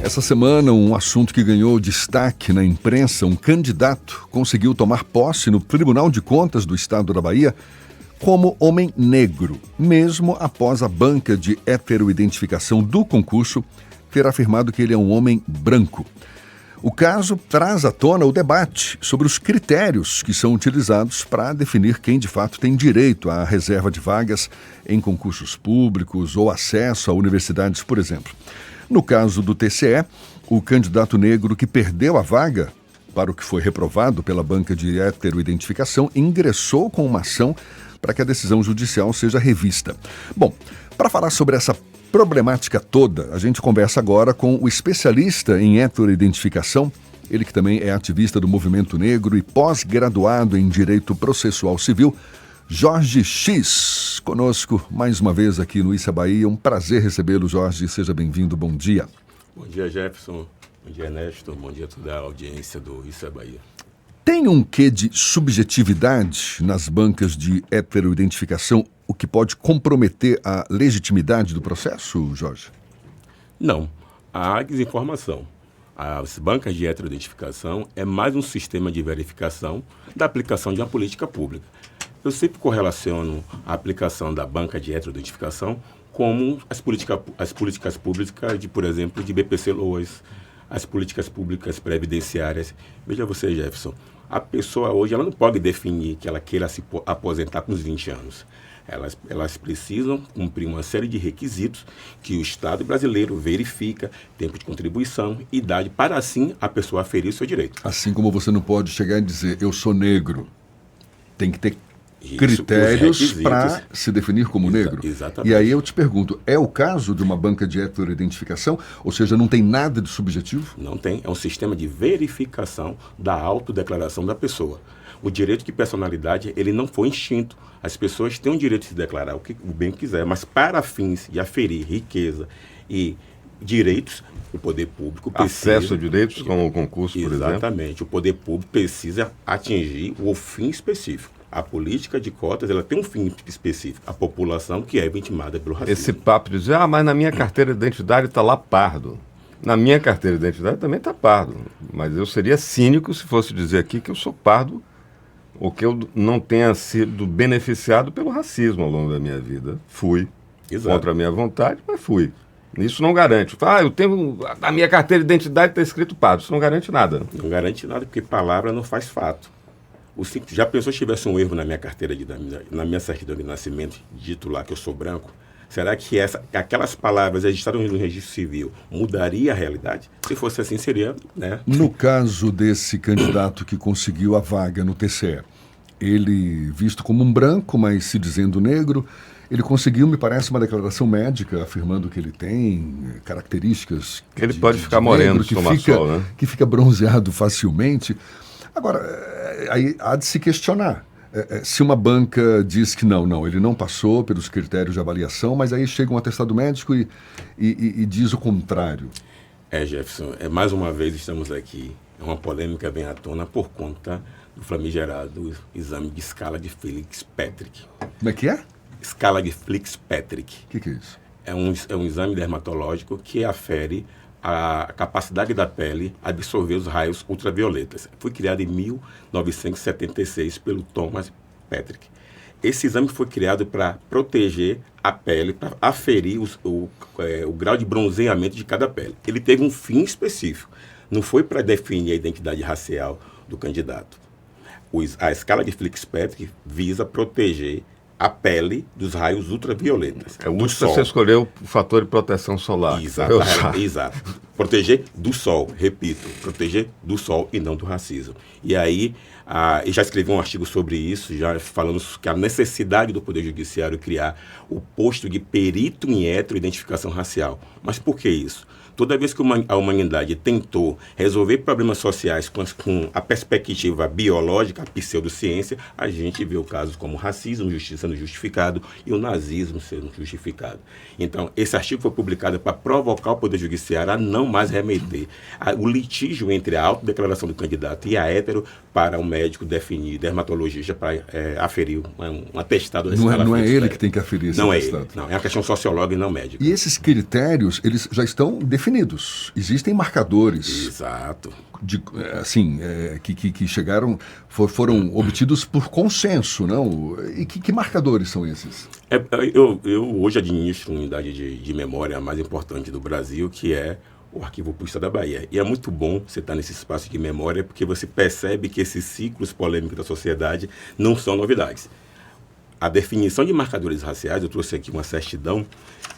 Essa semana, um assunto que ganhou destaque na imprensa, um candidato conseguiu tomar posse no Tribunal de Contas do Estado da Bahia como homem negro, mesmo após a banca de heteroidentificação do concurso ter afirmado que ele é um homem branco. O caso traz à tona o debate sobre os critérios que são utilizados para definir quem de fato tem direito à reserva de vagas em concursos públicos ou acesso a universidades, por exemplo. No caso do TCE, o candidato negro que perdeu a vaga para o que foi reprovado pela banca de heteroidentificação ingressou com uma ação para que a decisão judicial seja revista. Bom, para falar sobre essa problemática toda, a gente conversa agora com o especialista em heteroidentificação, ele que também é ativista do movimento negro e pós-graduado em Direito Processual Civil, Jorge X, conosco mais uma vez aqui no Issa Bahia. Um prazer recebê-lo, Jorge. Seja bem-vindo. Bom dia. Bom dia, Jefferson. Bom dia, Ernesto. Bom dia a toda a audiência do Issa Bahia. Tem um quê de subjetividade nas bancas de heteroidentificação, o que pode comprometer a legitimidade do processo, Jorge? Não. Há desinformação. As bancas de heteroidentificação é mais um sistema de verificação da aplicação de uma política pública. Eu sempre correlaciono a aplicação da banca de heteroidentificação como as políticas públicas, por exemplo, de BPC-Loas, as políticas públicas previdenciárias. Veja você, Jefferson, a pessoa hoje ela não pode definir que ela queira se aposentar com os 20 anos. Elas precisam cumprir uma série de requisitos que o Estado brasileiro verifica, tempo de contribuição, idade, para assim a pessoa aferir o seu direito. Assim como você não pode chegar e dizer, eu sou negro, tem que ter critérios para se definir como negro. Exatamente. E aí eu te pergunto, é o caso de uma banca de heteroidentificação? Ou seja, não tem nada de subjetivo? Não tem. É um sistema de verificação da autodeclaração da pessoa. O direito de personalidade, ele não foi extinto. As pessoas têm o direito de se declarar o bem que quiser, mas para fins de aferir riqueza e direitos, o poder público precisa... Acesso a direitos como o concurso, por exemplo. Exatamente. O poder público precisa atingir o fim específico. A política de cotas, ela tem um fim específico, a população que é vitimada pelo racismo. Esse papo de dizer, mas na minha carteira de identidade está lá pardo. Na minha carteira de identidade também está pardo. Mas eu seria cínico se fosse dizer aqui que eu sou pardo ou que eu não tenha sido beneficiado pelo racismo ao longo da minha vida. Fui. Exato. Contra a minha vontade, mas fui. Isso não garante. Eu tenho... Na minha carteira de identidade está escrito pardo. Isso não garante nada. Não garante nada, porque palavra não faz fato. Já pensou se tivesse um erro na minha carteira, na minha certidão de nascimento, dito lá que eu sou branco? Será que aquelas palavras registradas no registro civil mudaria a realidade? Se fosse assim, seria, né? No caso desse candidato que conseguiu a vaga no TCE, ele visto como um branco, mas se dizendo negro, ele conseguiu, me parece, uma declaração médica afirmando que ele tem características... Ele pode ficar moreno se tomar sol, né? Que fica bronzeado facilmente. Agora, aí há de se questionar. Se uma banca diz que não, ele não passou pelos critérios de avaliação, mas aí chega um atestado médico e diz o contrário. Jefferson, mais uma vez estamos aqui. Uma polêmica vem à tona por conta do famigerado exame de escala de Fitzpatrick. Como é que é? Escala de Fitzpatrick. O que é isso? É um exame dermatológico que afere a capacidade da pele absorver os raios ultravioletas. Foi criado em 1976 pelo Thomas Patrick. Esse exame foi criado para proteger a pele, para aferir o grau de bronzeamento de cada pele. Ele teve um fim específico. Não foi para definir a identidade racial do candidato. A escala de Fitzpatrick visa proteger a pele dos raios ultravioletas. É útil você escolher o fator de proteção solar. Exato. Proteger do sol, repito, proteger do sol e não do racismo. E aí, eu já escrevi um artigo sobre isso, já falando que a necessidade do Poder Judiciário criar o posto de perito em heteroidentificação racial. Mas por que isso? Toda vez que a humanidade tentou resolver problemas sociais com a perspectiva biológica, a pseudociência, a gente viu casos como o racismo sendo justificado e o nazismo sendo justificado. Então, esse artigo foi publicado para provocar o Poder Judiciário a não não mais remeter o litígio entre a autodeclaração do candidato e a hétero para o médico definir, dermatologista, para aferir um atestado. Não é ele que tem que aferir esse atestado. Não, é uma questão sociológica e não médica. E esses critérios, eles já estão definidos. Existem marcadores. Exato. Que chegaram, foram obtidos por consenso, não? E que marcadores são esses? Eu hoje administro uma unidade de memória mais importante do Brasil, que é o Arquivo Público da Bahia. E é muito bom você estar nesse espaço de memória, porque você percebe que esses ciclos polêmicos da sociedade não são novidades. A definição de marcadores raciais, eu trouxe aqui uma certidão,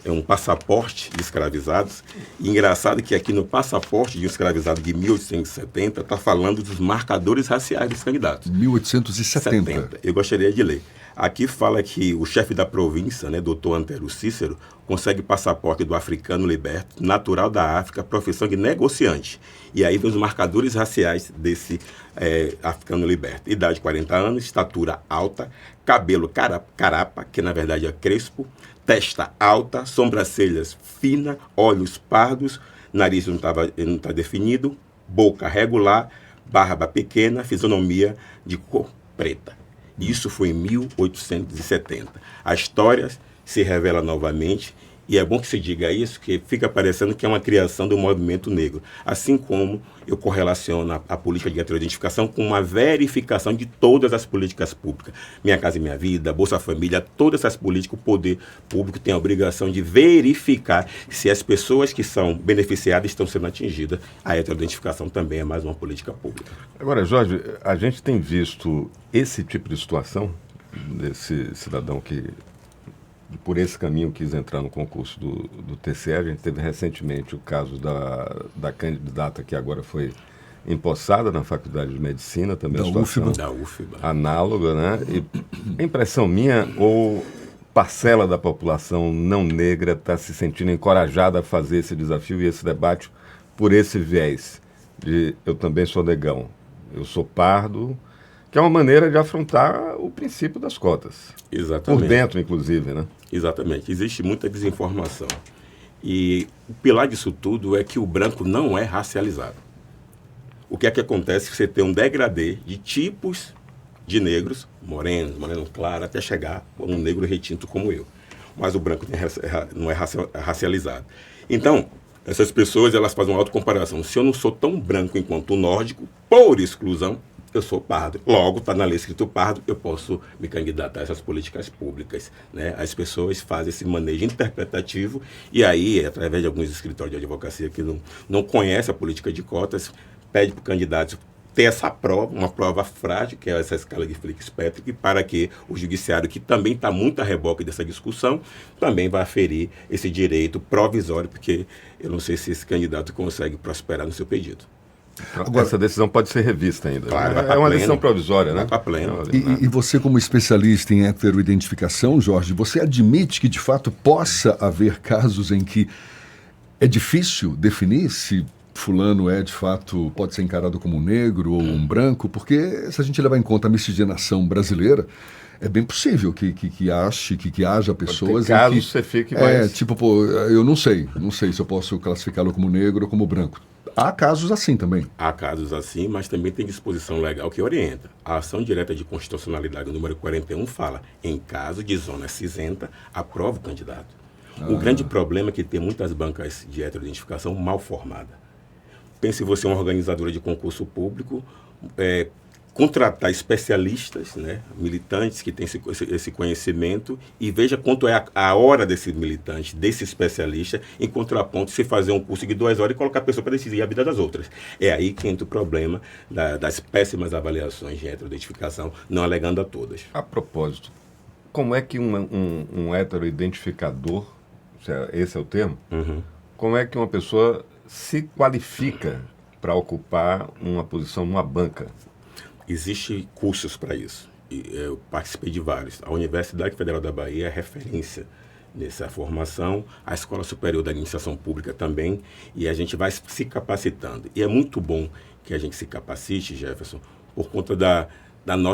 é um passaporte de escravizados. E engraçado que aqui no passaporte de um escravizado de 1870 está falando dos marcadores raciais dos candidatos. 1870. Eu gostaria de ler. Aqui fala que o chefe da província, né, doutor Antero Cícero, consegue passaporte do africano liberto, natural da África, profissão de negociante. E aí vem os marcadores raciais desse africano liberto. Idade 40 anos, estatura alta, cabelo carapa, que na verdade é crespo, testa alta, sobrancelhas fina, olhos pardos, nariz não está definido, boca regular, barba pequena, fisionomia de cor preta. Isso foi em 1870. A história se revela novamente, e é bom que se diga isso, que fica parecendo que é uma criação do movimento negro. Assim como eu correlaciono a política de heteroidentificação com uma verificação de todas as políticas públicas. Minha Casa e Minha Vida, Bolsa Família, todas essas políticas, o poder público tem a obrigação de verificar se as pessoas que são beneficiadas estão sendo atingidas. A heteroidentificação também é mais uma política pública. Agora, Jorge, a gente tem visto esse tipo de situação desse cidadão que, por esse caminho, quis entrar no concurso do TCE. A gente teve recentemente o caso da candidata que agora foi empossada na Faculdade de Medicina, também da a situação da UFBA. Análoga, né? E a impressão minha, ou parcela da população não negra está se sentindo encorajada a fazer esse desafio e esse debate por esse viés de eu também sou negão, eu sou pardo, que é uma maneira de afrontar o princípio das cotas. Exatamente. Por dentro, inclusive, né? Exatamente. Existe muita desinformação. E o pilar disso tudo é que o branco não é racializado. O que é que acontece? Você tem um degradê de tipos de negros, moreno claro, até chegar a um negro retinto como eu. Mas o branco não é racializado. Então, essas pessoas, elas fazem uma autocomparação. Se eu não sou tão branco enquanto o nórdico, por exclusão, eu sou pardo. Logo, está na lei escrito pardo, eu posso me candidatar a essas políticas públicas, né? As pessoas fazem esse manejo interpretativo e aí, através de alguns escritórios de advocacia que não conhecem a política de cotas, pede para o candidato ter essa prova, uma prova frágil, que é essa escala de Fitzpatrick, para que o judiciário, que também está muito a reboque dessa discussão, também vai aferir esse direito provisório, porque eu não sei se esse candidato consegue prosperar no seu pedido. Agora, essa decisão pode ser revista ainda. Claro, né? É uma decisão provisória, né? Para pleno. E você, como especialista em heteroidentificação, Jorge, você admite que, de fato, possa haver casos em que é difícil definir se fulano de fato, pode ser encarado como um negro ou um branco? Porque, se a gente levar em conta a miscigenação brasileira, é bem possível que haja pessoas Tem casos em que você fique mais... eu não sei se eu posso classificá-lo como negro ou como branco. Há casos assim também. Há casos assim, mas também tem disposição legal que orienta. A ação direta de constitucionalidade número 41 fala, em caso de zona cinzenta, aprova o candidato. O grande problema é que tem muitas bancas de heteroidentificação mal formadas. Pense você uma organizadora de concurso público, contratar especialistas, né, militantes que têm esse conhecimento, e veja quanto é a hora desse militante, desse especialista, em contraponto, se fazer um curso de 2 horas e colocar a pessoa para decidir a vida das outras. É aí que entra o problema das péssimas avaliações de heteroidentificação, não alegando a todas. A propósito, como é que um heteroidentificador, esse é o termo, como é que uma pessoa se qualifica para ocupar uma posição numa banca? Existem cursos para isso. Eu participei de vários. A Universidade Federal da Bahia é referência nessa formação, a Escola Superior da Administração Pública também, e a gente vai se capacitando. E é muito bom que a gente se capacite, Jefferson, por conta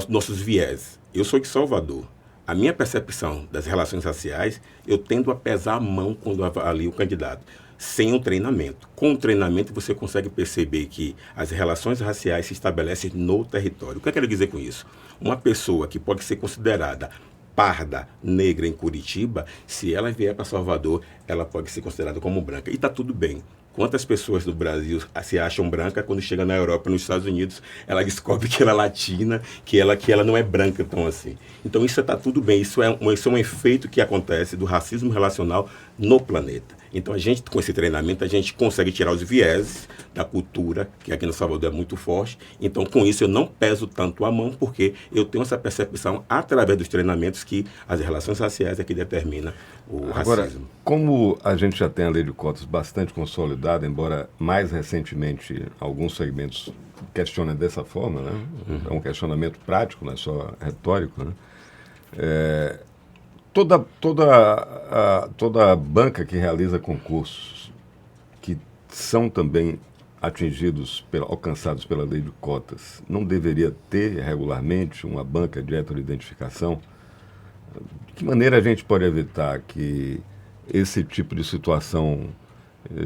nossos viés. Eu sou de Salvador. A minha percepção das relações raciais, eu tendo a pesar a mão quando avalio o candidato. sem um treinamento. Com o treinamento, você consegue perceber que as relações raciais se estabelecem no território. O que eu quero dizer com isso? Uma pessoa que pode ser considerada parda, negra em Curitiba, se ela vier para Salvador, ela pode ser considerada como branca. E está tudo bem. Quantas pessoas do Brasil se acham branca quando chega na Europa, nos Estados Unidos, ela descobre que ela é latina, que ela não é branca tão assim. Então isso está tudo bem, isso é um efeito que acontece do racismo relacional no planeta. Então a gente, com esse treinamento, a gente consegue tirar os vieses da cultura, que aqui no Salvador é muito forte. Então com isso eu não peso tanto a mão, porque eu tenho essa percepção através dos treinamentos que as relações raciais é que determina o Agora, racismo. como a gente já tem a lei de cotas bastante consolidada, embora mais recentemente alguns segmentos questionem dessa forma, né? É um questionamento prático, não é só retórico, né? Toda banca que realiza concursos que são também alcançados pela lei de cotas, não deveria ter regularmente uma banca de heteroidentificação? De que maneira a gente pode evitar que esse tipo de situação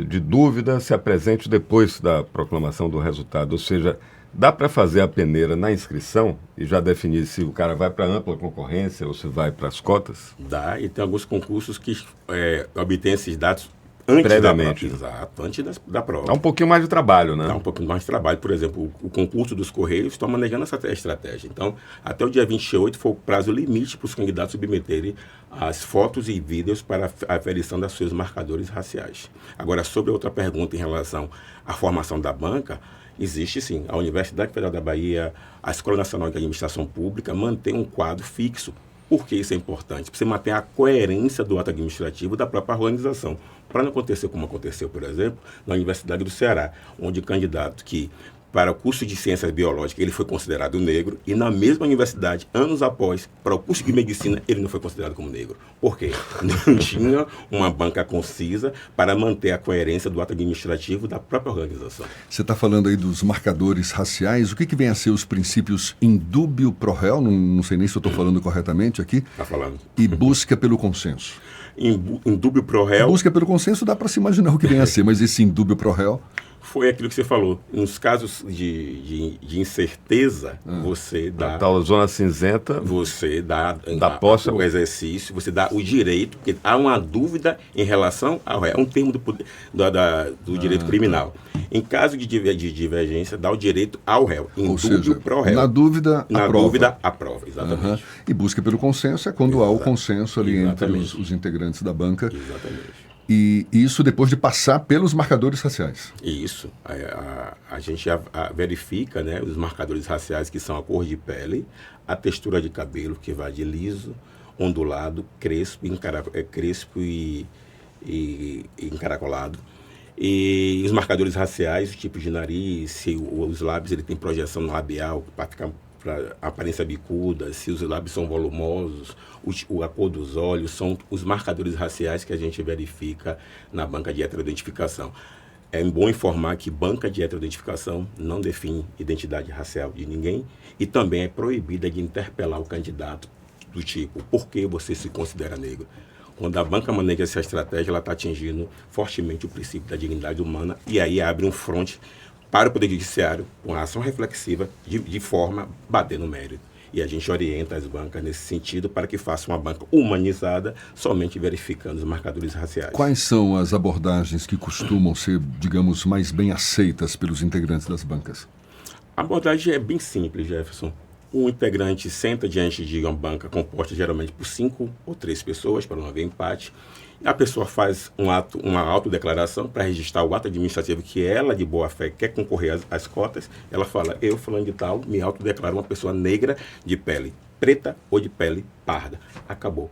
de dúvida se apresente depois da proclamação do resultado? Ou seja, dá para fazer a peneira na inscrição e já definir se o cara vai para ampla concorrência ou se vai para as cotas? Dá, e tem alguns concursos que obtêm esses dados antes previamente. Exato, antes da prova. Dá um pouquinho mais de trabalho, né? Dá um pouquinho mais de trabalho. Por exemplo, o concurso dos Correios está manejando essa estratégia. Então, até o dia 28 foi o prazo limite para os candidatos submeterem as fotos e vídeos para a aferição dos seus marcadores raciais. Agora, sobre outra pergunta em relação à formação da banca, existe sim. A Universidade Federal da Bahia, a Escola Nacional de Administração Pública mantém um quadro fixo. Por que isso é importante? Para você manter a coerência do ato administrativo da própria organização. Para não acontecer como aconteceu, por exemplo, na Universidade do Ceará, onde o candidato que, para o curso de Ciências Biológicas, ele foi considerado negro, e na mesma universidade, anos após, para o curso de Medicina, ele não foi considerado como negro. Por quê? Não tinha uma banca concisa para manter a coerência do ato administrativo da própria organização. Você está falando aí dos marcadores raciais. O que vem a ser os princípios indúbio pro réu? Não sei nem se eu estou falando corretamente aqui. Está falando. E busca pelo consenso. Indúbio pro réu. Busca pelo consenso dá para se imaginar o que vem a ser, mas esse indúbio pro réu... Foi aquilo que você falou. Nos casos de incerteza, você dá... A tal zona cinzenta... Você dá posse o exercício, você dá o direito, porque há uma dúvida em relação ao réu. É um termo do direito criminal. Em caso de divergência, dá o direito ao réu. Indúbio pro réu. Na dúvida, aprova, exatamente. E busca pelo consenso é quando há o consenso ali Exatamente. entre os integrantes da banca. Exatamente. E isso depois de passar pelos marcadores raciais. Isso. A gente verifica, né, os marcadores raciais, que são a cor de pele, a textura de cabelo, que vai de liso, ondulado, crespo e encaracolado. E os marcadores raciais, o tipo de nariz, se os lábios ele tem projeção labial para ficar a aparência bicuda, se os lábios são volumosos, a cor dos olhos, são os marcadores raciais que a gente verifica na banca de heteroidentificação. É bom informar que banca de heteroidentificação não define identidade racial de ninguém e também é proibida de interpelar o candidato do tipo, por que você se considera negro? Quando a banca maneja essa estratégia, ela está atingindo fortemente o princípio da dignidade humana e aí abre um fronte para o Poder Judiciário, com a ação reflexiva, de forma a bater no mérito. E a gente orienta as bancas nesse sentido para que façam uma banca humanizada, somente verificando os marcadores raciais. Quais são as abordagens que costumam ser, digamos, mais bem aceitas pelos integrantes das bancas? A abordagem é bem simples, Jefferson. Um integrante senta diante de uma banca composta geralmente por 5 ou 3 pessoas, para não haver empate. A pessoa faz uma autodeclaração para registrar o ato administrativo que ela, de boa fé, quer concorrer às cotas. Ela fala, eu, fulano de tal, me autodeclaro uma pessoa negra de pele preta ou de pele parda. Acabou.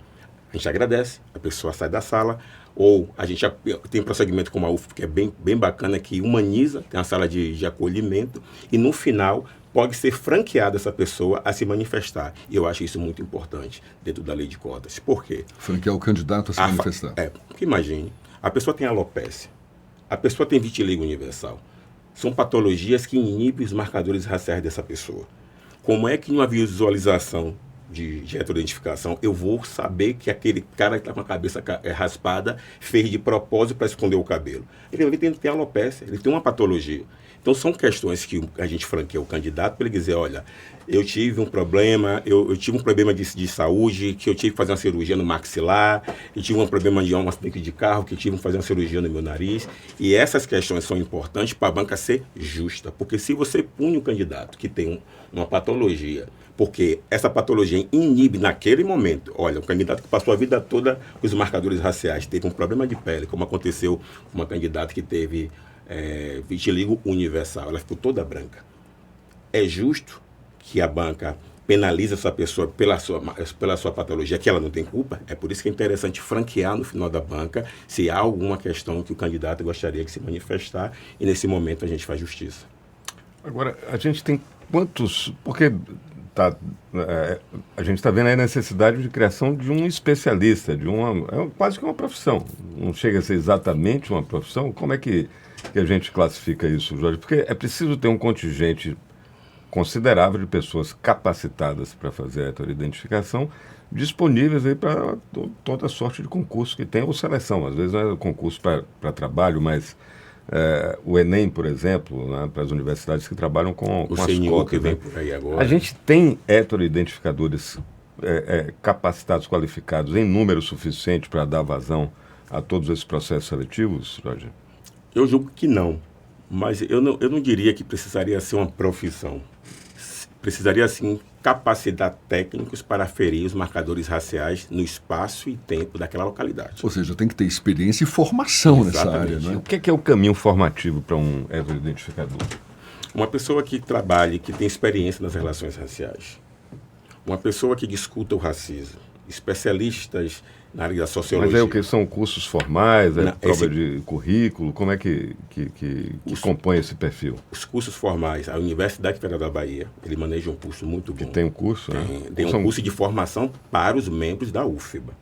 A gente agradece, a pessoa sai da sala, ou a gente tem um procedimento como a UF, que é bem bacana, que humaniza, tem uma sala de acolhimento, e no final pode ser franqueada essa pessoa a se manifestar. E eu acho isso muito importante dentro da lei de cotas. Por quê? Franquear o candidato a se manifestar. Porque imagine, a pessoa tem alopécia, a pessoa tem vitiligo universal. São patologias que inibem os marcadores raciais dessa pessoa. Como é que em uma visualização de heteroidentificação, eu vou saber que aquele cara que está com a cabeça raspada fez de propósito para esconder o cabelo. Ele tem alopecia, ele tem uma patologia. Então, são questões que a gente franqueia o candidato para ele dizer, olha, eu tive um problema, eu tive um problema de saúde, que eu tive que fazer uma cirurgia no maxilar, eu tive um problema de um acidente de carro, que tive que fazer uma cirurgia no meu nariz. E essas questões são importantes para a banca ser justa. Porque se você pune um candidato que tem uma patologia, porque essa patologia inibe naquele momento, olha, um candidato que passou a vida toda com os marcadores raciais, teve um problema de pele, como aconteceu com uma candidata que teve vitiligo universal, ela ficou toda branca. É justo que a banca penalize essa pessoa pela sua patologia, que ela não tem culpa? É por isso que é interessante franquear no final da banca se há alguma questão que o candidato gostaria que se manifestar, e nesse momento a gente faz justiça. Agora, a gente tem quantos... Porque a gente está vendo aí a necessidade de criação de um especialista, quase que uma profissão. Não chega a ser exatamente uma profissão. Como é que a gente classifica isso, Jorge? Porque é preciso ter um contingente considerável de pessoas capacitadas para fazer a heteroidentificação, disponíveis aí para toda sorte de concurso que tem, ou seleção. Às vezes não é concurso para trabalho, mas o Enem, por exemplo, né, para as universidades que trabalham com as cotas. Que vem por aí agora. A gente tem heteroidentificadores capacitados, qualificados, em número suficiente para dar vazão a todos esses processos seletivos, Jorge? Eu julgo que não, mas eu não diria que precisaria ser uma profissão. Precisaria, sim, capacitar técnicos para aferir os marcadores raciais no espaço e tempo daquela localidade. Ou seja, tem que ter experiência e formação nessa área, não é? O que é o caminho formativo para um heteroidentificador? Uma pessoa que trabalhe, que tem experiência nas relações raciais. Uma pessoa que discuta o racismo. Especialistas na área da sociologia. Mas o que são cursos formais, prova de currículo? Como é que compõe esse perfil? Os cursos formais, a Universidade Federal da Bahia, ele maneja um curso muito bom. Que tem um curso, tem um curso de formação para os membros da UFBA.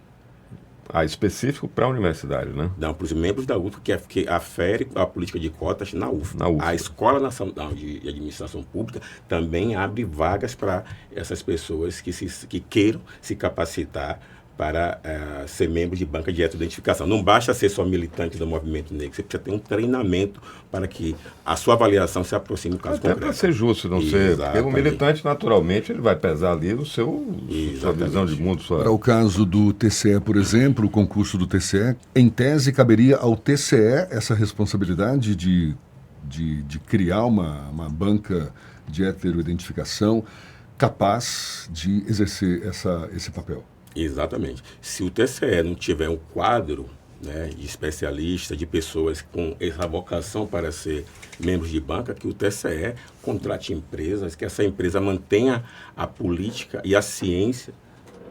Específico para a universidade, né? Não, para os membros da UFBA, que afere a política de cotas na UFBA. A Escola Nacional de Administração Pública também abre vagas para essas pessoas que queiram se capacitar para ser membro de banca de heteroidentificação. Não basta ser só militante do movimento negro, você precisa ter um treinamento para que a sua avaliação se aproxime do caso concreto. Até para ser justo, não ser... Porque o militante, naturalmente, ele vai pesar ali no sua visão de mundo. Para o caso do TCE, por exemplo, o concurso do TCE, em tese, caberia ao TCE essa responsabilidade de criar uma banca de heteroidentificação capaz de exercer esse papel. Exatamente. Se o TCE não tiver um quadro, né, de especialistas, de pessoas com essa vocação para ser membros de banca, que o TCE contrate empresas, que essa empresa mantenha a política e a ciência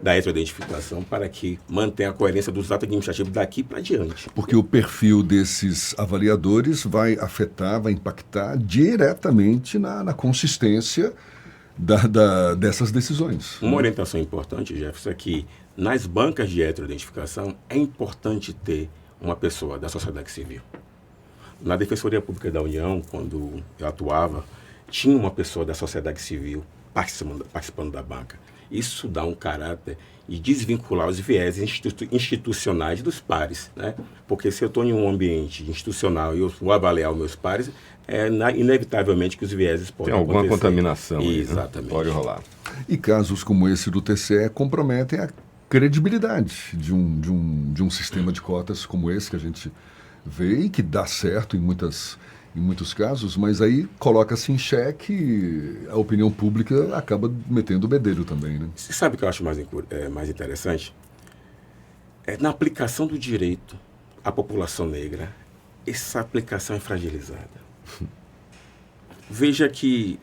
da heteroidentificação para que mantenha a coerência dos atos administrativos daqui para diante. Porque o perfil desses avaliadores vai impactar diretamente na consistência dessas decisões. Uma orientação importante, Jefferson, é que nas bancas de heteroidentificação é importante ter uma pessoa da sociedade civil. Na Defensoria Pública da União, quando eu atuava, tinha uma pessoa da sociedade civil participando da banca. Isso dá um caráter de desvincular os viés institucionais dos pares, né? Porque se eu estou em um ambiente institucional e eu vou avaliar os meus pares, inevitavelmente que os vieses podem acontecer. Tem alguma contaminação. Exatamente. Aí, né? Pode rolar. E casos como esse do TCE comprometem a credibilidade de um sistema de cotas como esse que a gente vê e que dá certo em muitos casos, mas aí coloca-se em xeque, a opinião pública acaba metendo o bedelho também, né? Você sabe o que eu acho mais interessante? Na aplicação do direito à população negra, essa aplicação é fragilizada. Veja que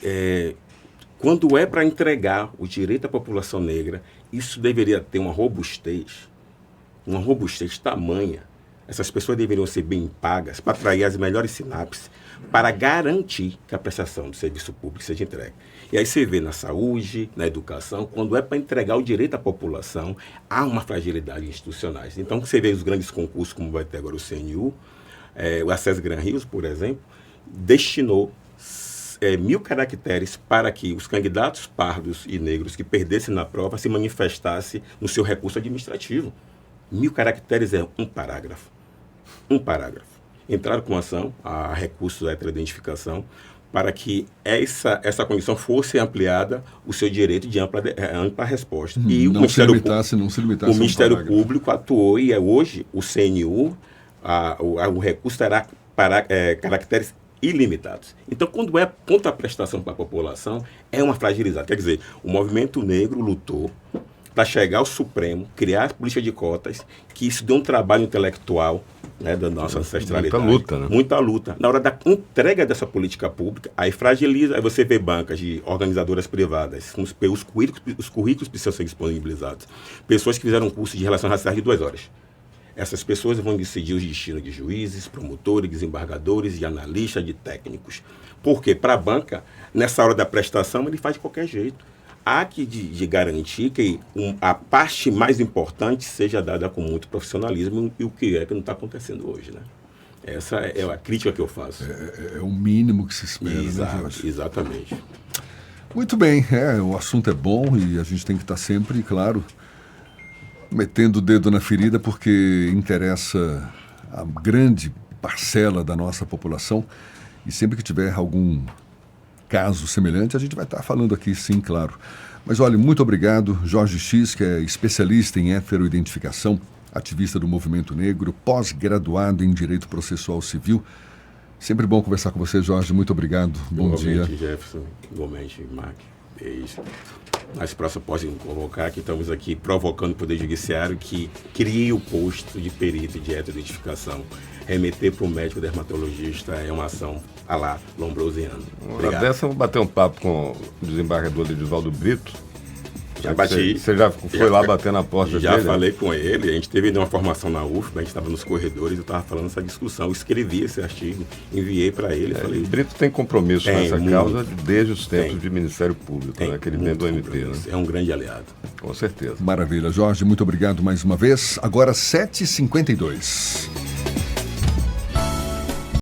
quando é para entregar o direito à população negra, isso deveria ter uma robustez tamanha. Essas pessoas deveriam ser bem pagas para atrair as melhores sinapses, para garantir que a prestação do serviço público seja entregue. E aí você vê na saúde, na educação, quando é para entregar o direito à população, há uma fragilidade institucionais. Então, você vê os grandes concursos, como vai ter agora o CNU, o Acesso Gran Rios, por exemplo, destinou 1.000 caracteres para que os candidatos pardos e negros que perdessem na prova se manifestassem no seu recurso administrativo. 1.000 caracteres é um parágrafo. Um parágrafo. Entraram com ação, a recurso da heteroidentificação, para que essa condição fosse ampliada, o seu direito de ampla resposta. E não se limitasse o Ministério Público atuou e hoje o CNU, o recurso terá caracteres ilimitados. Então, quando é contraprestação para a população, é uma fragilizada. Quer dizer, o movimento negro lutou para chegar ao Supremo, criar política de cotas, que isso deu um trabalho intelectual, né, da nossa ancestralidade. Muita luta, né? Muita luta. Na hora da entrega dessa política pública, aí fragiliza, aí você vê bancas de organizadoras privadas, com os currículos precisam ser disponibilizados. Pessoas que fizeram um curso de relações raciais de 2 horas. Essas pessoas vão decidir os destinos de juízes, promotores, desembargadores, de analistas, de técnicos. Porque para a banca, nessa hora da prestação, ele faz de qualquer jeito. Há que de garantir que a parte mais importante seja dada com muito profissionalismo, e o que não está acontecendo hoje, né? Essa é a crítica que eu faço. É o mínimo que se espera, né, Jorge? Exatamente. Muito bem, o assunto é bom e a gente tem que estar sempre, claro, metendo o dedo na ferida, porque interessa a grande parcela da nossa população, e sempre que tiver algum caso semelhante, a gente vai estar falando aqui, sim, claro. Mas olha, muito obrigado, Jorge X, que é especialista em heteroidentificação, ativista do movimento negro, pós-graduado em Direito Processual Civil. Sempre bom conversar com você, Jorge. Muito obrigado. Bom dia. Igualmente, Jefferson. Igualmente, Mark. Beijo. Mais próximo pode convocar que estamos aqui provocando o Poder Judiciário que crie o posto de perito de heteroidentificação. Remeter para o médico dermatologista é uma ação a lá, lombrosiana. Obrigado. Dessa, eu vou bater um papo com o desembargador Edivaldo Brito. Já bati. Você já foi lá bater na porta dele? Já falei com ele. A gente teve uma formação na UFBA, a gente estava nos corredores, eu estava falando essa discussão. Eu escrevi esse artigo, enviei para ele. Falei, Brito tem compromisso com essa causa desde os tempos Tem. de Ministério Público, né, que ele vem do MP. Né? É um grande aliado. Com certeza. Maravilha, Jorge. Muito obrigado mais uma vez. Agora 7h52.